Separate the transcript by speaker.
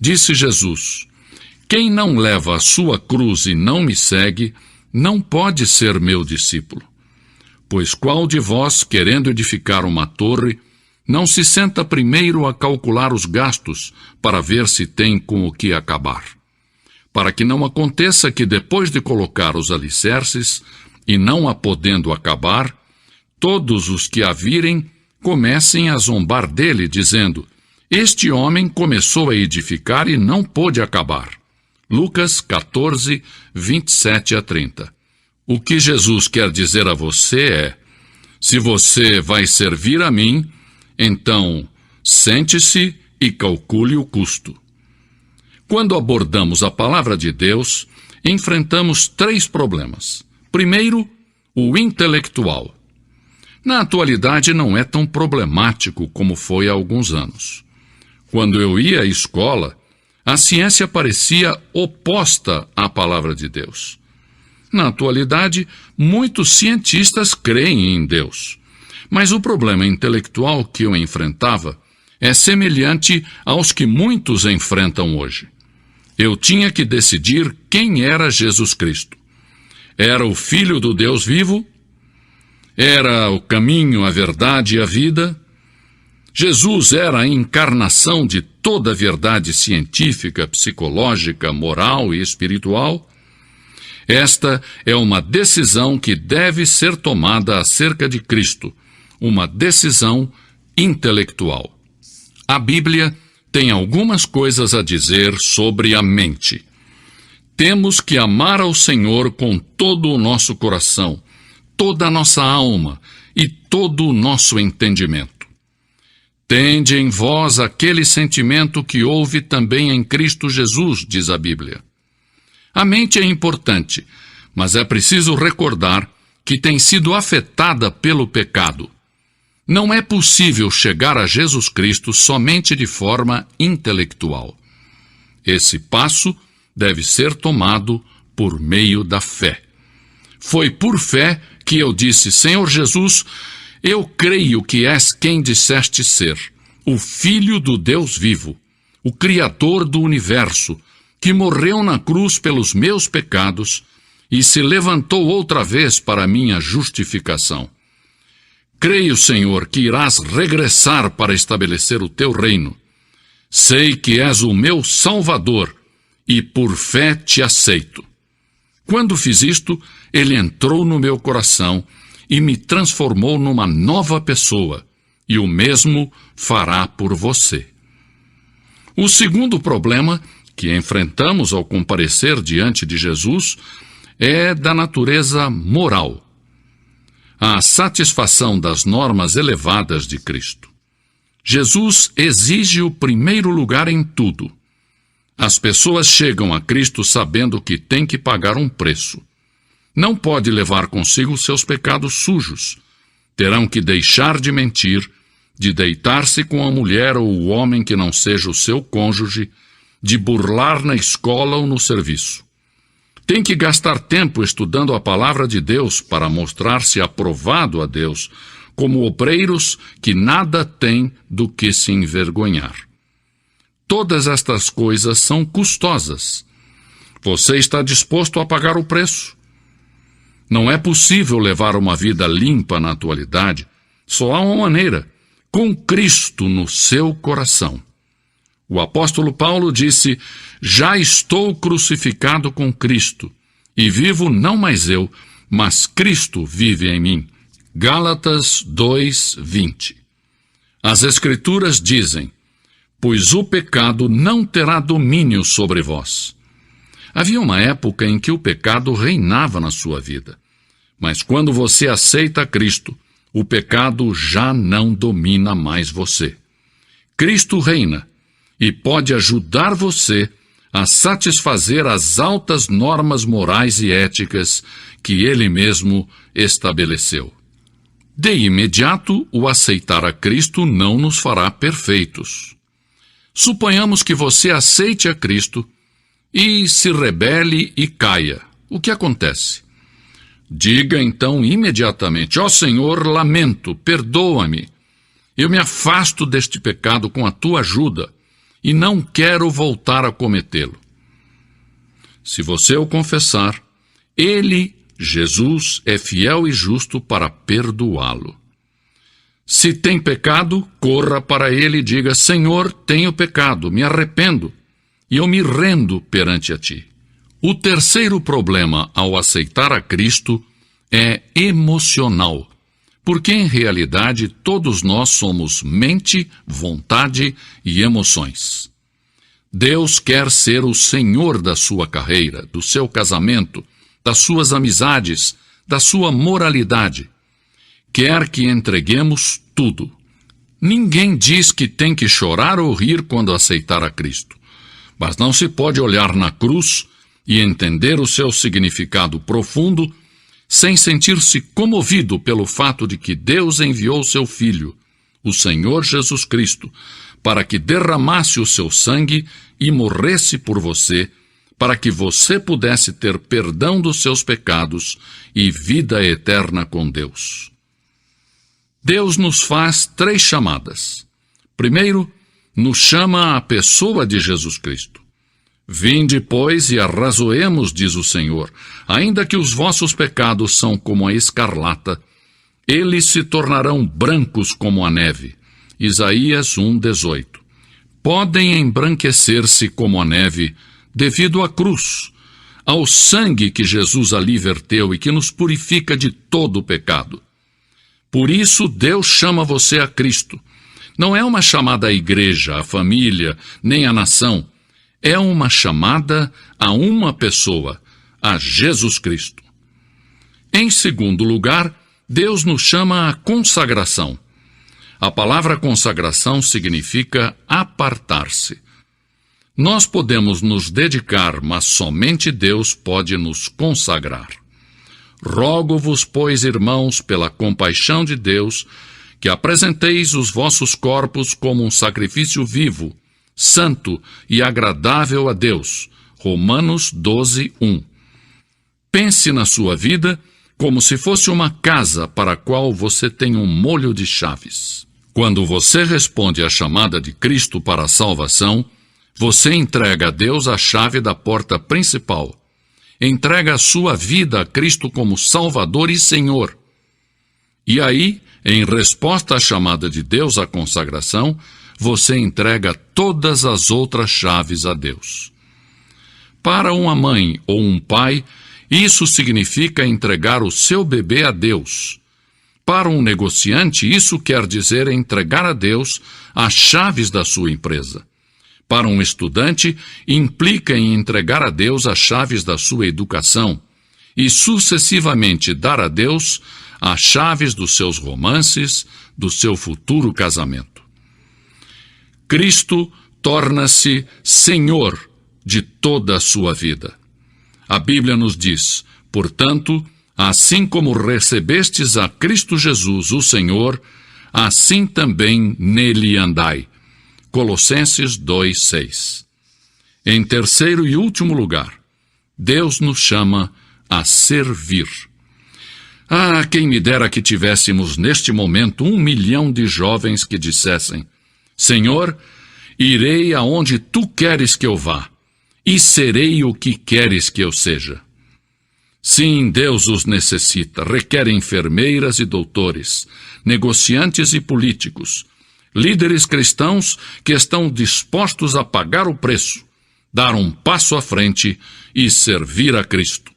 Speaker 1: Disse Jesus: quem não leva a sua cruz e não me segue, não pode ser meu discípulo. Pois qual de vós, querendo edificar uma torre, não se senta primeiro a calcular os gastos para ver se tem com o que acabar? Para que não aconteça que depois de colocar os alicerces, e não a podendo acabar, todos os que a virem comecem a zombar dele, dizendo: este homem começou a edificar e não pôde acabar. Lucas 14, 27 a 30. O que Jesus quer dizer a você é: se você vai servir a mim, então sente-se e calcule o custo. Quando abordamos a palavra de Deus, enfrentamos 3 problemas. Primeiro, o intelectual. Na atualidade não é tão problemático como foi há alguns anos. Quando eu ia à escola, a ciência parecia oposta à palavra de Deus. Na atualidade, muitos cientistas creem em Deus. Mas o problema intelectual que eu enfrentava é semelhante aos que muitos enfrentam hoje. Eu tinha que decidir quem era Jesus Cristo. Era o Filho do Deus vivo? Era o caminho, a verdade e a vida? Jesus era a encarnação de toda a verdade científica, psicológica, moral e espiritual? Esta é uma decisão que deve ser tomada acerca de Cristo, uma decisão intelectual. A Bíblia tem algumas coisas a dizer sobre a mente. Temos que amar ao Senhor com todo o nosso coração, toda a nossa alma e todo o nosso entendimento. Tende em vós aquele sentimento que houve também em Cristo Jesus, diz a Bíblia. A mente é importante, mas é preciso recordar que tem sido afetada pelo pecado. Não é possível chegar a Jesus Cristo somente de forma intelectual. Esse passo deve ser tomado por meio da fé. Foi por fé que eu disse: Senhor Jesus, eu creio que és quem disseste ser, o Filho do Deus vivo, o Criador do universo, que morreu na cruz pelos meus pecados e se levantou outra vez para a minha justificação. Creio, Senhor, que irás regressar para estabelecer o teu reino. Sei que és o meu Salvador e por fé te aceito. Quando fiz isto, ele entrou no meu coração e me transformou numa nova pessoa, e o mesmo fará por você. O segundo problema que enfrentamos ao comparecer diante de Jesus é da natureza moral. A satisfação das normas elevadas de Cristo. Jesus exige o primeiro lugar em tudo. As pessoas chegam a Cristo sabendo que tem que pagar um preço. Não pode levar consigo seus pecados sujos. Terão que deixar de mentir, de deitar-se com a mulher ou o homem que não seja o seu cônjuge, de burlar na escola ou no serviço. Tem que gastar tempo estudando a palavra de Deus para mostrar-se aprovado a Deus, como obreiros que nada têm do que se envergonhar. Todas estas coisas são custosas. Você está disposto a pagar o preço? Não é possível levar uma vida limpa na atualidade. Só há uma maneira: com Cristo no seu coração. O apóstolo Paulo disse: já estou crucificado com Cristo, e vivo não mais eu, mas Cristo vive em mim. Gálatas 2:20. As Escrituras dizem: pois o pecado não terá domínio sobre vós. Havia uma época em que o pecado reinava na sua vida. Mas quando você aceita Cristo, o pecado já não domina mais você. Cristo reina e pode ajudar você a satisfazer as altas normas morais e éticas que Ele mesmo estabeleceu. De imediato, o aceitar a Cristo não nos fará perfeitos. Suponhamos que você aceite a Cristo e se rebele e caia. O que acontece? Diga então imediatamente: ó Senhor, lamento, perdoa-me. Eu me afasto deste pecado com a tua ajuda. e não quero voltar a cometê-lo. Se você o confessar, ele, Jesus, é fiel e justo para perdoá-lo. Se tem pecado, corra para ele e diga: Senhor, tenho pecado, me arrependo, e eu me rendo perante a ti. O terceiro problema ao aceitar a Cristo é emocional, porque em realidade todos nós somos mente, vontade e emoções. Deus quer ser o Senhor da sua carreira, do seu casamento, das suas amizades, da sua moralidade. Quer que entreguemos tudo. Ninguém diz que tem que chorar ou rir quando aceitar a Cristo. Mas não se pode olhar na cruz e entender o seu significado profundo sem sentir-se comovido pelo fato de que Deus enviou seu Filho, o Senhor Jesus Cristo, para que derramasse o seu sangue e morresse por você, para que você pudesse ter perdão dos seus pecados e vida eterna com Deus. Deus nos faz 3 chamadas. Primeiro, nos chama à pessoa de Jesus Cristo. Vinde, pois, e arrazoemos, diz o Senhor, ainda que os vossos pecados são como a escarlata, eles se tornarão brancos como a neve. Isaías 1:18. Podem embranquecer-se como a neve devido à cruz, ao sangue que Jesus ali verteu e que nos purifica de todo o pecado. Por isso Deus chama você a Cristo. Não é uma chamada à igreja, à família, nem à nação. É uma chamada a uma pessoa, a Jesus Cristo. Em segundo lugar, Deus nos chama à consagração. A palavra consagração significa apartar-se. Nós podemos nos dedicar, mas somente Deus pode nos consagrar. Rogo-vos, pois, irmãos, pela compaixão de Deus, que apresenteis os vossos corpos como um sacrifício vivo, santo e agradável a Deus. Romanos 12:1. Pense na sua vida como se fosse uma casa para a qual você tem um molho de chaves. Quando você responde à chamada de Cristo para a salvação, você entrega a Deus a chave da porta principal. Entrega a sua vida a Cristo como Salvador e Senhor. E aí, em resposta à chamada de Deus à consagração, você entrega todas as outras chaves a Deus. Para uma mãe ou um pai, isso significa entregar o seu bebê a Deus. Para um negociante, isso quer dizer entregar a Deus as chaves da sua empresa. Para um estudante, implica em entregar a Deus as chaves da sua educação e, sucessivamente, dar a Deus as chaves dos seus romances, do seu futuro casamento. Cristo torna-se Senhor de toda a sua vida. A Bíblia nos diz: portanto, assim como recebestes a Cristo Jesus, o Senhor, assim também nele andai. Colossenses 2:6. Em terceiro e último lugar, Deus nos chama a servir. Ah, quem me dera que tivéssemos neste momento 1 milhão de jovens que dissessem: Senhor, irei aonde tu queres que eu vá, e serei o que queres que eu seja. Sim, Deus os necessita, requer enfermeiras e doutores, negociantes e políticos, líderes cristãos que estão dispostos a pagar o preço, dar um passo à frente e servir a Cristo.